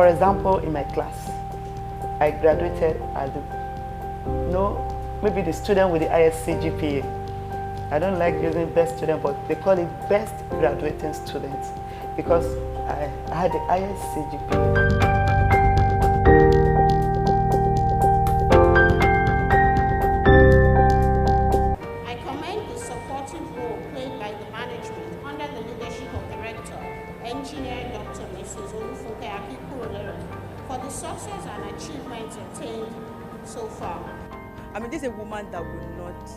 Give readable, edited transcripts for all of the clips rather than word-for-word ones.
For example, in my class, I graduated as maybe the student with the highest CGPA. I don't like using best student, but they call it best graduating student because I had the highest CGPA. I commend the supportive role played by the management under the leadership of the Rector, Engineer Dr. Mrs. Olufunke Akinkurolere, for the success and achievements attained so far. I mean, this is a woman that will not,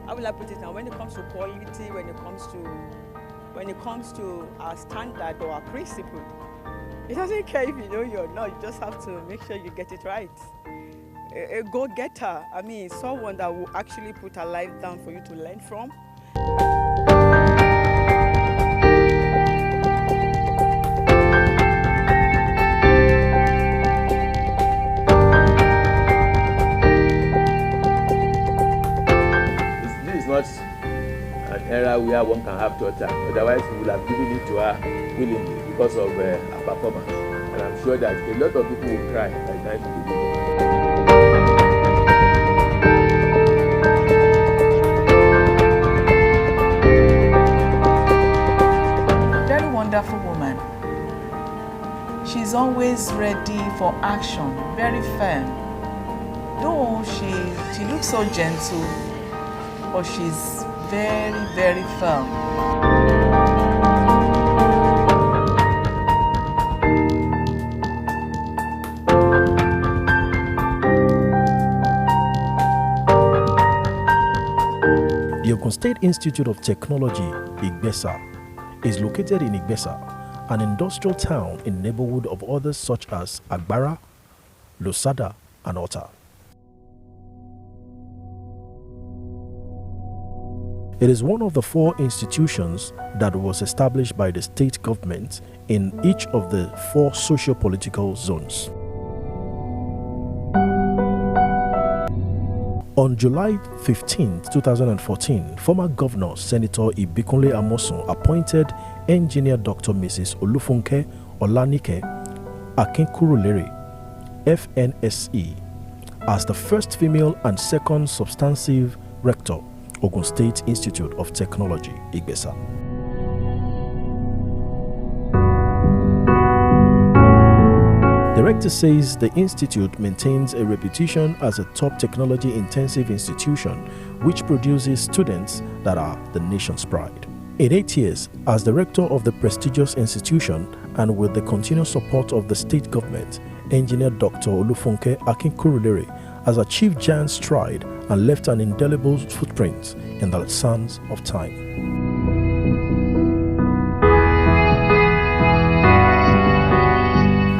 how will I put it now, when it comes to quality, when it comes to our standard or our principle, it doesn't care if you know you're not, you just have to make sure you get it right. A go-getter, I mean, someone that will actually put her life down for you to learn from. Not an era where one can have daughter, otherwise we would have given it to her willingly because of her performance. And I'm sure that a lot of people will cry by the time she deliver. Very wonderful woman. She's always ready for action, very firm. Though she looks so gentle, but she's very, very firm. The Ogun State Institute of Technology, Igbesa, is located in Igbesa, an industrial town in the neighborhood of others such as Agbara, Losada, and Ota. It is one of the 4 institutions that was established by the state government in each of the 4 socio-political zones. On July 15, 2014, former Governor Senator Ibikunle Amosun appointed Engineer Dr. Mrs. Olufunke Olanike Akinkurolere, FNSE, as the first female and second substantive rector, Ogun State Institute of Technology, Igbesa. The rector says the institute maintains a reputation as a top technology-intensive institution which produces students that are the nation's pride. In 8 years, as the rector of the prestigious institution and with the continuous support of the state government, Engineer Dr. Olufunke Akinkurolere has achieved giant stride and left an indelible footprint in the sands of time.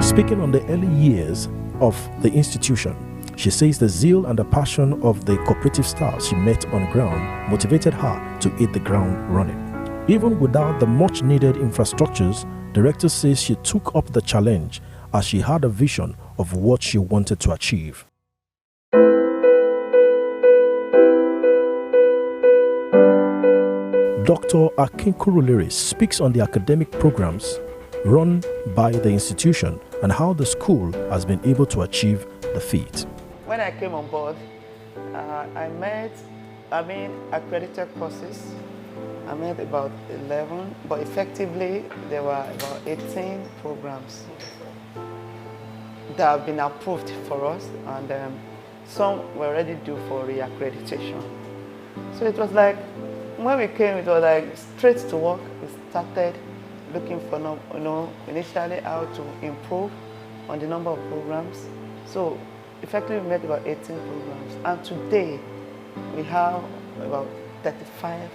Speaking on the early years of the institution, she says the zeal and the passion of the cooperative staff she met on ground motivated her to hit the ground running. Even without the much needed infrastructures, the rector says she took up the challenge as she had a vision of what she wanted to achieve. Dr. Akinkurolere speaks on the academic programs run by the institution and how the school has been able to achieve the feat. When I came on board, I met accredited courses. I met about 11, but effectively there were about 18 programs that have been approved for us, and some were already due for reaccreditation. So it was like, when we came, it was like straight to work. We started looking for, initially how to improve on the number of programs. So effectively we met about 18 programs, and today we have about 35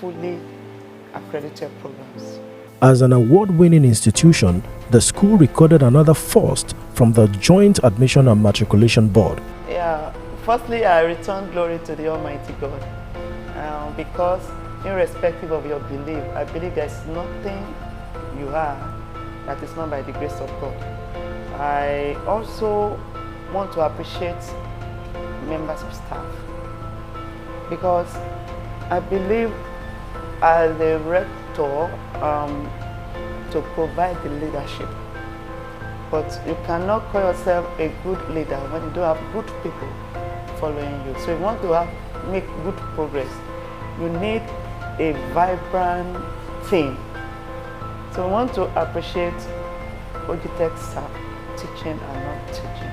fully accredited programs. As an award-winning institution, the school recorded another first from the Joint Admission and Matriculation Board. Yeah, firstly, I return glory to the Almighty God, because irrespective of your belief, I believe there's nothing you are that is not by the grace of God. I also want to appreciate members of staff, because I believe as a rector, to provide the leadership But you cannot call yourself a good leader when you don't have good people following you. So you want to make good progress, you need a vibrant team. So we want to appreciate OGITECH staff teaching and not teaching.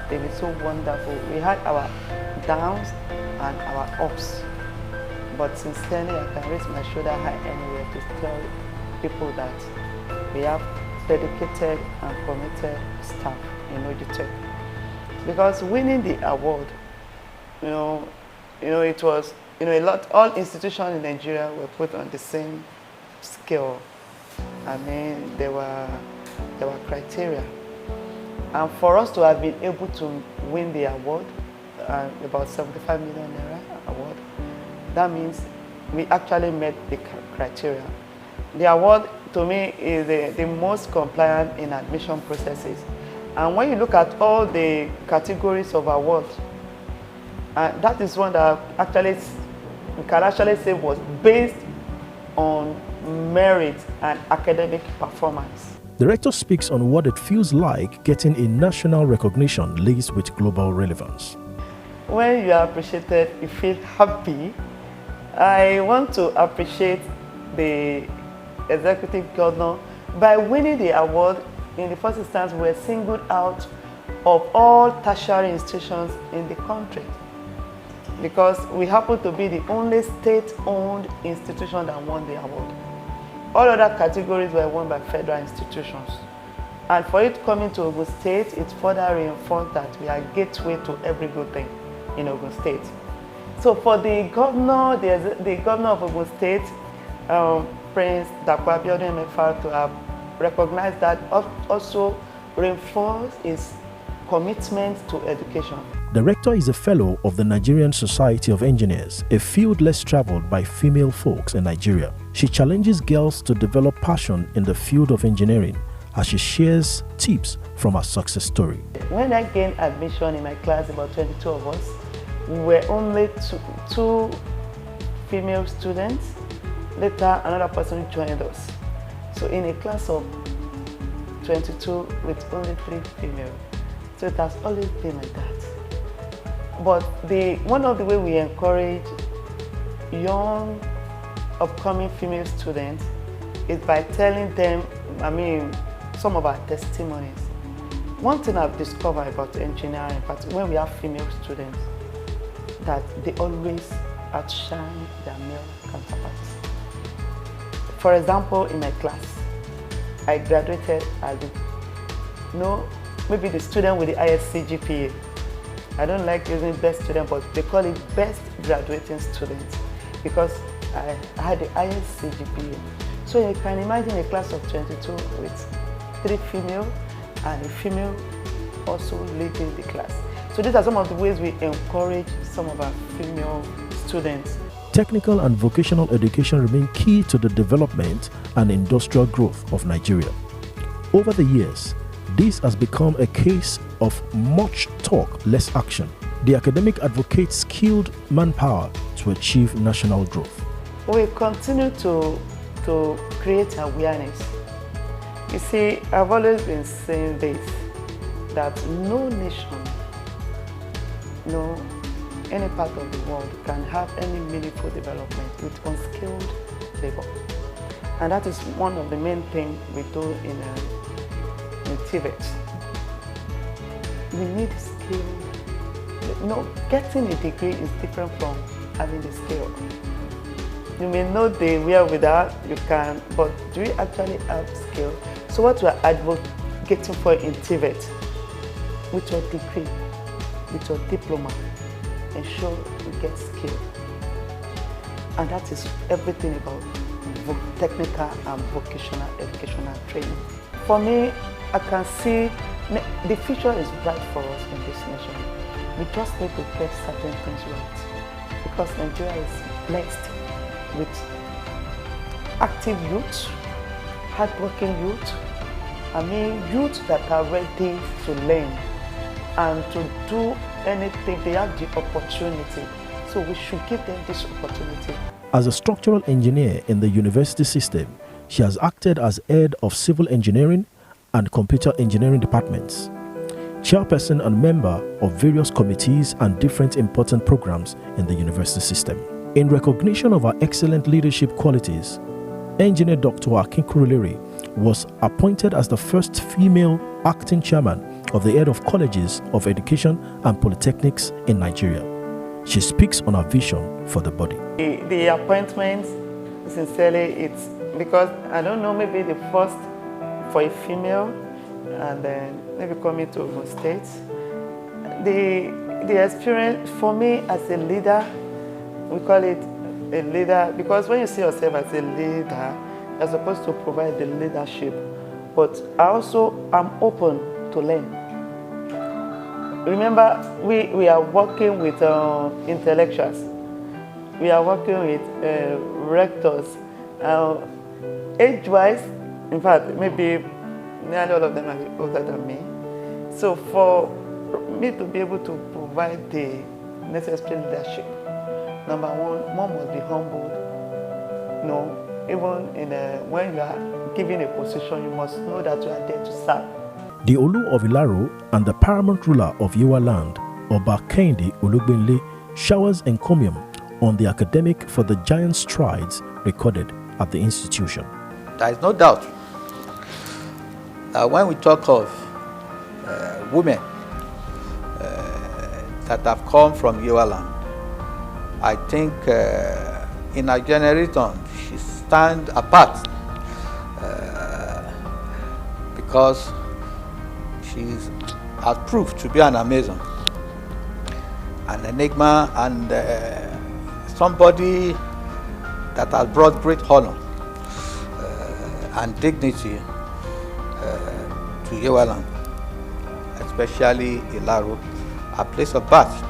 They've been so wonderful. We had our downs and our ups, but sincerely I can raise my shoulder high anywhere to tell people that we have dedicated and committed staff in OGITECH. Because winning the award, it was, all institutions in Nigeria were put on the same scale. I mean, there were criteria. And for us to have been able to win the award, about 75 million naira award, that means we actually met the criteria. The award, to me, is the most compliant in admission processes. And when you look at all the categories of awards, that is one that we can actually say was based on merit and academic performance. The rector speaks on what it feels like getting a national recognition laced with global relevance. When you are appreciated, you feel happy. I want to appreciate the executive governor by winning the award. In the first instance, we were singled out of all tertiary institutions in the country because we happen to be the only state-owned institution that won the award. All other categories were won by federal institutions. And for it coming to Ogun State, it further reinforced that we are gateway to every good thing in Ogun State. So for the governor, the governor of Ogun State, Prince Dapo Abiodun MFR, to have recognized that also reinforced his commitment to education. The rector is a fellow of the Nigerian Society of Engineers, a field less traveled by female folks in Nigeria. She challenges girls to develop passion in the field of engineering as she shares tips from her success story. When I gained admission in my class, about 22 of us, we were only two female students. Later, another person joined us. So in a class of 22 with only 3 female. So it has always been like that. But one of the ways we encourage young, upcoming female students is by telling them, some of our testimonies. One thing I've discovered about engineering, particularly when we have female students, that they always outshine their male counterparts. For example, in my class, I graduated as maybe the student with the highest CGPA. I don't like using best student, but they call it best graduating student because I had the highest CGPA. So you can imagine a class of 22 with 3 female and a female also leading the class. So these are some of the ways we encourage some of our female students. Technical and vocational education remain key to the development and industrial growth of Nigeria. Over the years, this has become a case of much talk, less action. The academic advocates skilled manpower to achieve national growth. We continue to create awareness. You see, I've always been saying this, that no nation, any part of the world can have any meaningful development with unskilled labor. And that is one of the main things we do in Tibet. We need skill. Getting a degree is different from having the skill. You may know the wherewithal, you can, but do you actually have skill? So what we are advocating for in Tibet, with your degree, with your diploma, ensure you get skill. And that is everything about technical and vocational educational training. For me, I can see the future is bright for us in this nation. We just need to get certain things right because Nigeria is blessed with active youth, hardworking youth, youth that are ready to learn and to do anything. They have the opportunity, so we should give them this opportunity. As a structural engineer in the university system, she has acted as head of civil engineering and computer engineering departments. Chairperson and member of various committees and different important programs in the university system. In recognition of her excellent leadership qualities, Engineer Dr. Akinkurolere was appointed as the first female acting chairman of the head of colleges of education and polytechnics in Nigeria. She speaks on her vision for the body. The appointment, sincerely, it's because, I don't know, maybe the first for a female, and then maybe coming to Ogun State. The experience for me as a leader, we call it a leader, because when you see yourself as a leader, you're supposed to provide the leadership. But I also am open to learn. Remember, we are working with intellectuals. We are working with rectors. Age-wise, in fact, maybe nearly all of them are older than me. So for me to be able to provide the necessary leadership, number one must be humbled. No, even when you are given a position, you must know that you are there to serve. The Olu of Ilaro and the paramount ruler of Yewa land, Oba Kehinde Olugbenle, showers encomium on the academic for the giant strides recorded at the institution. There is no doubt that when we talk of women that have come from Yewa land, I think in our generation she stands apart because she has proved to be an Amazon, an enigma, and somebody that has brought great honor and dignity to Yewa land, especially Ilaro, a place of birth.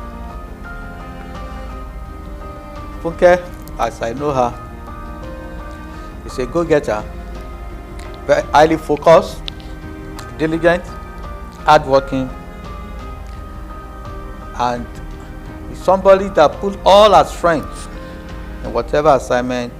Funke, as I know her, is a go-getter, very highly focused, diligent, hardworking, and is somebody that put all her strength in whatever assignment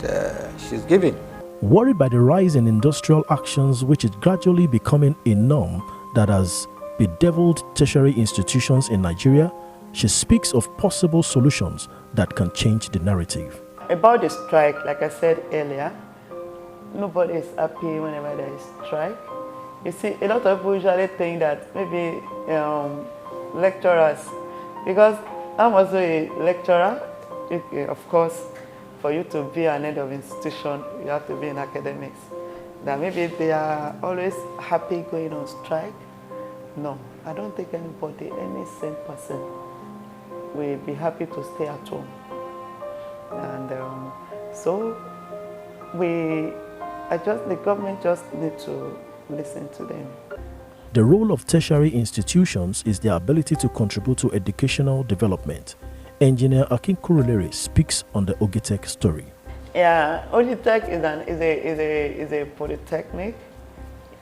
she's given. Worried by the rise in industrial actions, which is gradually becoming a norm that has bedeviled tertiary institutions in Nigeria, she speaks of possible solutions that can change the narrative. About the strike, like I said earlier, nobody is happy whenever there is strike. You see, a lot of people usually think that maybe lecturers, because I'm also a lecturer, of course, for you to be an head of institution, you have to be in academics. That maybe they are always happy going on strike. No, I don't think anybody, any sane person, will be happy to stay at home. And so the government just need to listen to them. The role of tertiary institutions is their ability to contribute to educational development. Engineer Akinkurolere speaks on the OGITECH story. Yeah, OGITECH is a polytechnic.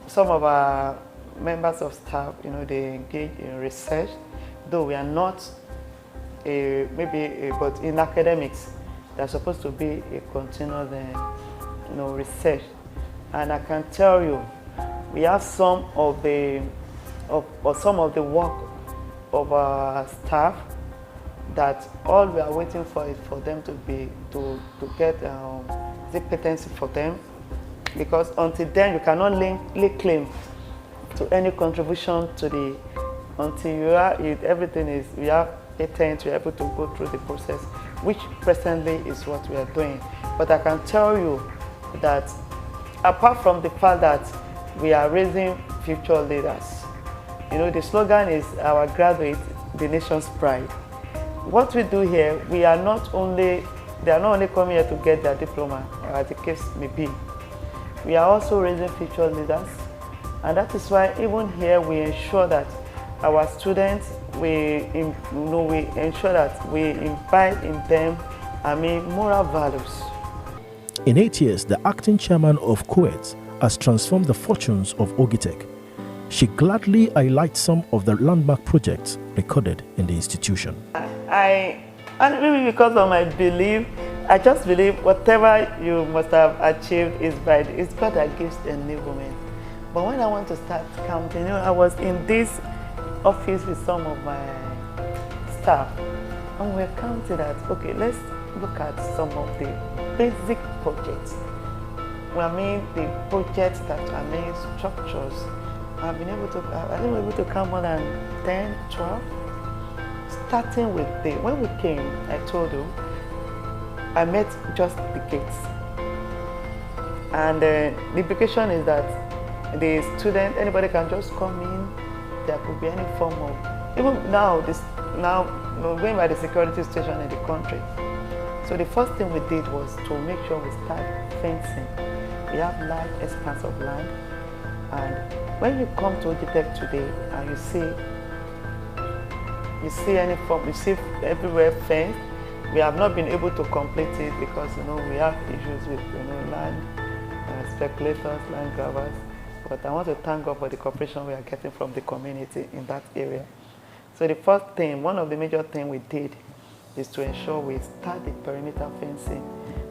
Some of our members of staff, they engage in research, though we are not but in academics, they're supposed to be a continuous research. And I can tell you, we have some of the work of our staff that all we are waiting for is for them to get the patency for them, because until then you cannot lay claim to any contribution to the until you have patent, you're able to go through the process, which presently is what we are doing. But I can tell you that apart from the fact that we are raising future leaders, the slogan is our graduates, the nation's pride. What we do here, they are not only coming here to get their diploma, as the case may be. We are also raising future leaders, and that is why even here we ensure that our students, we ensure that we imbibe in them, moral values. In 8 years, the acting chairman of COET has transformed the fortunes of OGITECH. She gladly highlights some of the landmark projects recorded in the institution. And maybe because of my belief, I just believe whatever you must have achieved it's God that gives enablement. But when I want to start counting, I was in this office with some of my staff, and we're counting that, okay, let's look at some of the basic projects. I mean, the projects that are main structures. I think we're able to count more than 10, 12. Starting with when we came, I told you, I met just the gates. And the implication is that the student, anybody can just come in. There could be any form of, even now, going by the security situation in the country. So the first thing we did was to make sure we start fencing. We have large expanse of land, and when you come to OGITECH today and you see any form, you see everywhere fenced. We have not been able to complete it because we have issues with land speculators, land grabbers. But I want to thank God for the cooperation we are getting from the community in that area. So the first thing, one of the major things we did is to ensure we start the perimeter fencing.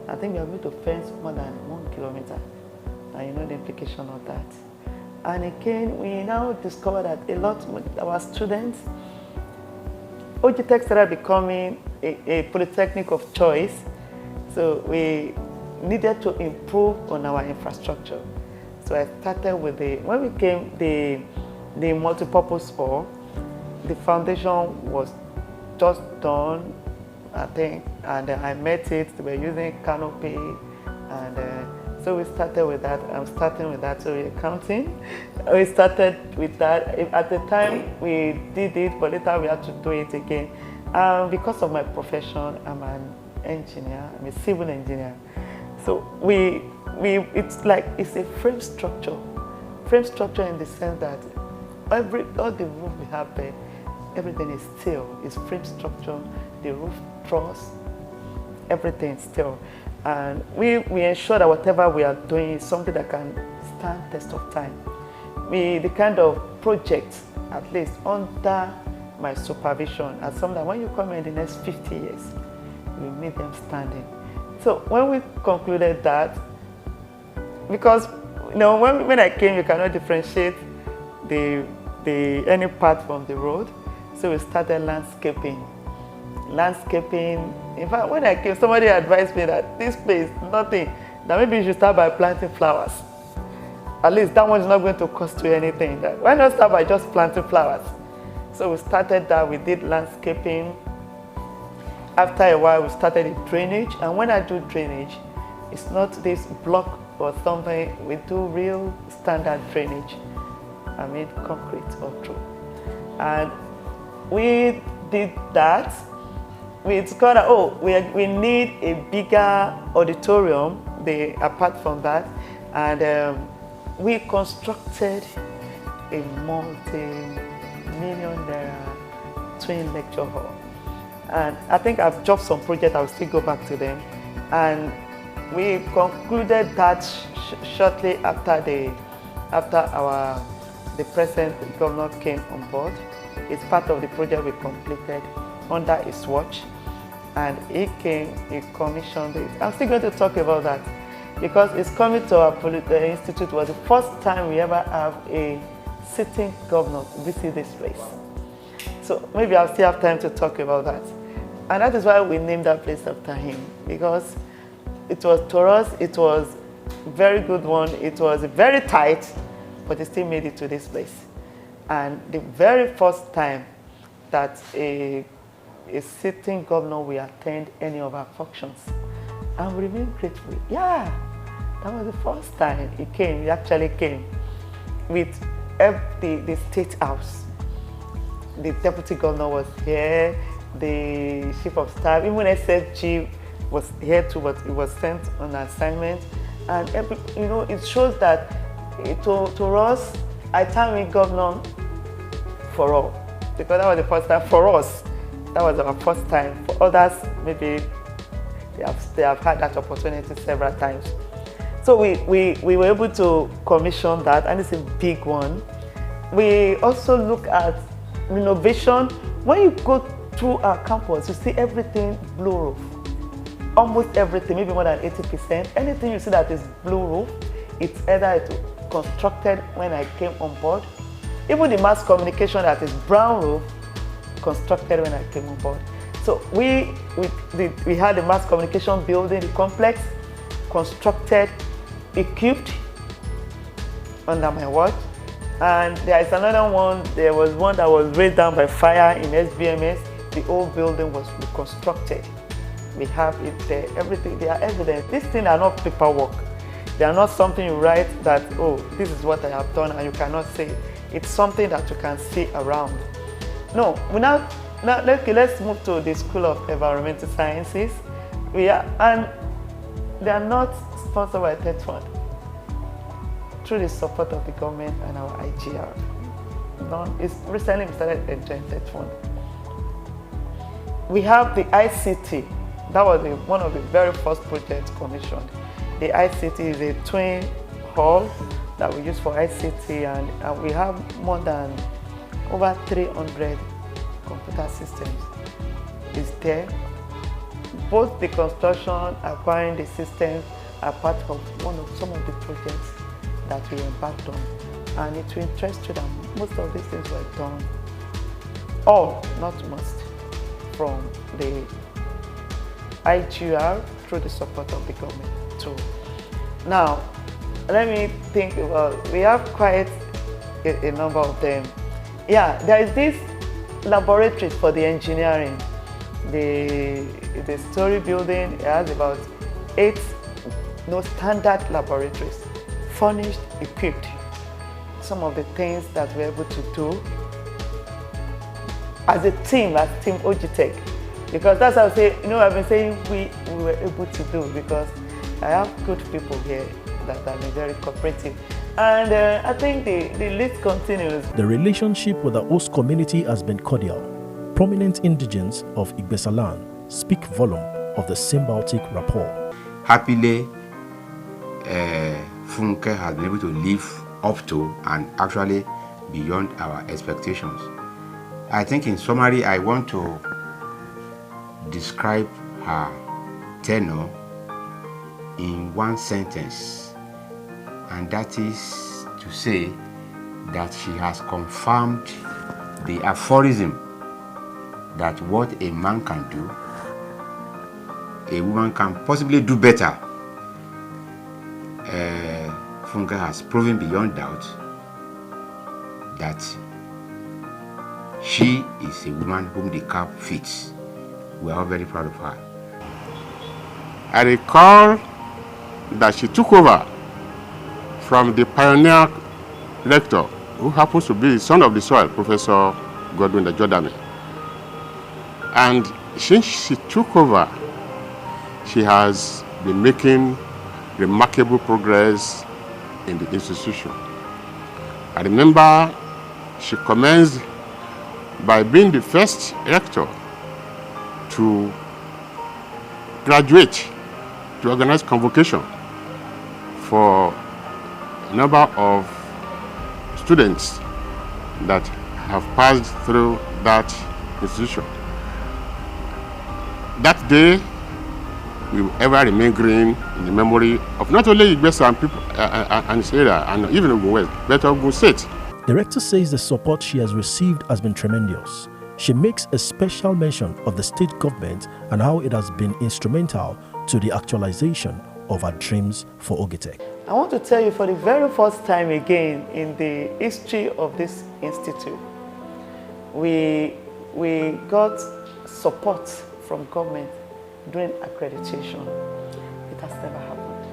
I think we are going to fence more than 1 kilometer, and you know the implication of that. And again, we now discover that a lot of our students, OGITECH started becoming a polytechnic of choice, so we needed to improve on our infrastructure. So I started with when we came, the multipurpose hall, the foundation was just done, I think, and I met it. They were using canopy, and so we started with that. I'm starting with that. So we're counting. We started with that. At the time we did it, but later we had to do it again. Because of my profession, I'm an engineer. I'm a civil engineer. So it's a frame structure. Frame structure in the sense that all the roof we have there, everything is steel. It's frame structure. The roof truss, everything is steel. And we ensure that whatever we are doing is something that can stand test of time. The kind of projects, at least under my supervision, are something that when you come in the next 50 years, we make them standing. So when we concluded that, because when I came, you cannot differentiate any part from the road, so we started landscaping. In fact, when I came, somebody advised me that this place, nothing, that maybe you should start by planting flowers. At least that one is not going to cost you anything. Why not start by just planting flowers? So we started that, we did landscaping. After a while, we started the drainage. And when I do drainage, it's not this block or something. We do real standard drainage. I mean, concrete or true. And we did that. We discovered that, we need a bigger auditorium apart from that. And we constructed a multi-million-dollar twin lecture hall. And I think I've dropped some projects, I'll still go back to them. And we concluded that shortly after the present governor came on board. It's part of the project we completed under his watch. And he came, he commissioned it. I'm still going to talk about that because it's coming to our institute. It was the first time we ever have a sitting governor visit this place. So maybe I'll still have time to talk about that. And that is why we named that place after him, because it was, to us, it was a very good one. It was very tight, but he still made it to this place. And the very first time that a sitting governor will attend any of our functions, and we remain grateful. Yeah, that was the first time he came. He actually came with the State House. The deputy governor was here, the chief of staff, even SFG was here too, but he was sent on assignment. And it shows that to us, I thank the governor for all, because that was the first time for us. That was our first time. For others, maybe they have had that opportunity several times. So we were able to commission that, and it's a big one. We also look at renovation. When you go through our campus, you see everything blue roof. Almost everything, maybe more than 80%. Anything you see that is blue roof, it's either constructed when I came on board. Even the mass communication that is brown roof, constructed when I came on board. So we had the mass communication building, the complex, constructed, equipped under my watch. And there is another one, there was one that was raised down by fire in SBMS. The old building was reconstructed. We have it there, everything, they are evidence. These things are not paperwork. They are not something you write that, oh, this is what I have done and you cannot say it. It's something that you can see around. No, let's move to the School of Environmental Sciences. And they are not sponsored by TED Fund. Through the support of the government and our IGR. It's recently we started enjoying TED Fund. We have the ICT. That was one of the very first projects commissioned. The ICT is a twin hall that we use for ICT, and we have more than over 300 computer systems. It's there. Both the construction, acquiring the systems are part of some of the projects that we embarked on. And it will interest you that most of these things were done, all, not most, from the IGR through the support of the government too. Now, let me think about, we have quite a number of them. Yeah, there is this laboratory for the engineering. The story building has about 8 standard laboratories, furnished, equipped. Some of the things that we're able to do as a team, as Team OGITECH. Because that's how I say, I've been saying we were able to do, because I have good people here that are very cooperative. And I think the list continues. The relationship with the host community has been cordial. Prominent indigents of Igbesaland speak volume of the symbiotic rapport. Happily, Funke has been able to live up to and actually beyond our expectations. I think in summary, I want to describe her tenure in one sentence, and that is to say that she has confirmed the aphorism that what a man can do, a woman can possibly do better. Funke has proven beyond doubt that she is a woman whom the cap fits. We are all very proud of her. I recall that she took over from the pioneer rector, who happens to be the son of the soil, Professor Godwin Ajodame. And since she took over, she has been making remarkable progress in the institution. I remember she commenced by being the first rector to graduate, to organize convocation for a number of students that have passed through that institution. That day will ever remain green in the memory of not only Igbesa and people and its area, and even Ogun West, but Ogun State. The rector says the support she has received has been tremendous. She makes a special mention of the state government and how it has been instrumental to the actualization of her dreams for OGITECH. I want to tell you, for the very first time again in the history of this institute, we got support from government during accreditation. It has never happened.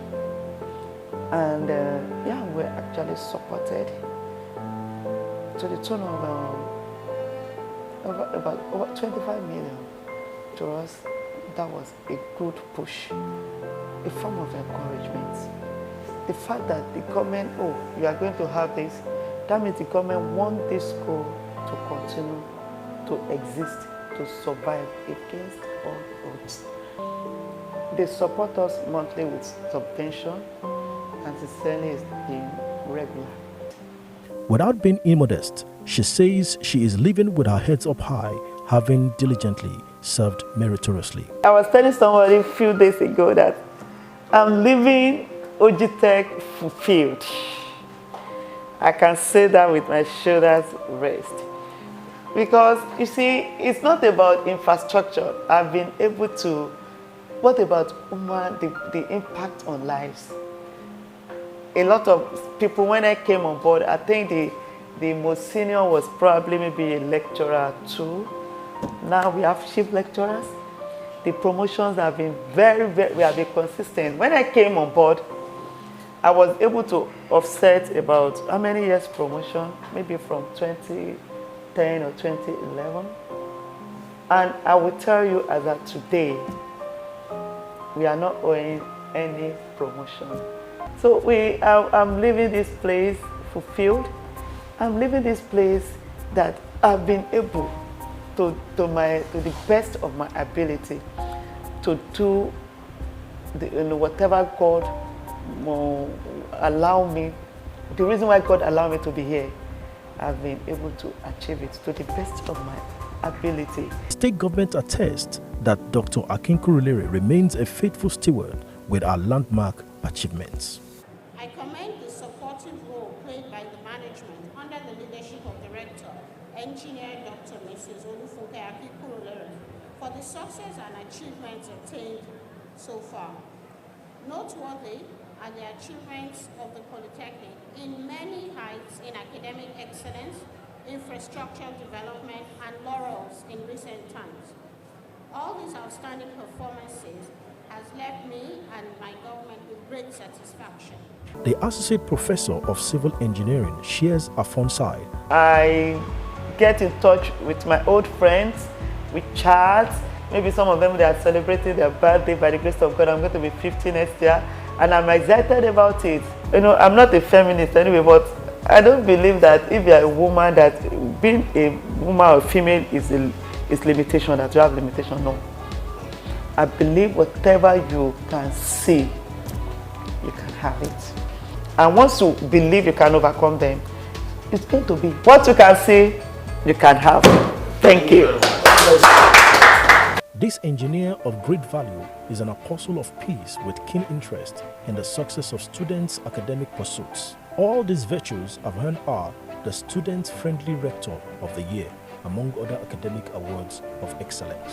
And yeah, we're actually supported to the tune of about over 25 million. To us, that was a good push, a form of encouragement. The fact that the government, oh, you are going to have this, that means the government wants this school to continue to exist, to survive against all odds. They support us monthly with subvention, and sincerely is being regular. Without being immodest, she says she is living with her heads up high, having diligently served meritoriously. I was telling somebody a few days ago that I'm living OGITECH fulfilled. I can say that with my shoulders raised. Because, you see, it's not about infrastructure. I've been able to, what about the impact on lives? A lot of people, when I came on board, I think the most senior was probably maybe a lecturer too. Now we have chief lecturers. The promotions have been we have been consistent. When I came on board, I was able to offset about how many years promotion, maybe from 2010 or 2011. And I will tell you as of today, we are not owing any promotion. So I'm leaving this place fulfilled. I'm leaving this place that I've been able to the best of my ability to do whatever God allow me. The reason why God allowed me to be here, I've been able to achieve it to the best of my ability. State government attests that Dr. Akinkurolere remains a faithful steward with our landmark achievements. I commend the supportive role played by the management under the leadership of the Rector, Engineer Dr. Mrs. Olufunke Akinkurolere, for the success and achievements attained so far. Noteworthy are the achievements of the Polytechnic in many heights in academic excellence, infrastructure development, and laurels in recent times. All these outstanding performances has left me and my government with great satisfaction. The Associate Professor of Civil Engineering shares a fun side. I get in touch with my old friends, we chat. Maybe some of them, they are celebrating their birthday. By the grace of God, I'm going to be 50 next year, and I'm excited about it. You know, I'm not a feminist anyway, but I don't believe that if you're a woman, that being a woman or female is limitation, that you have limitation. No. I believe whatever you can see, you can have it. And once you believe you can overcome them, it's going to be what you can see, you can have. Thank you. This engineer of great value is an apostle of peace with keen interest in the success of students' academic pursuits. All these virtues have earned her the Student-Friendly Rector of the Year, among other academic awards of excellence.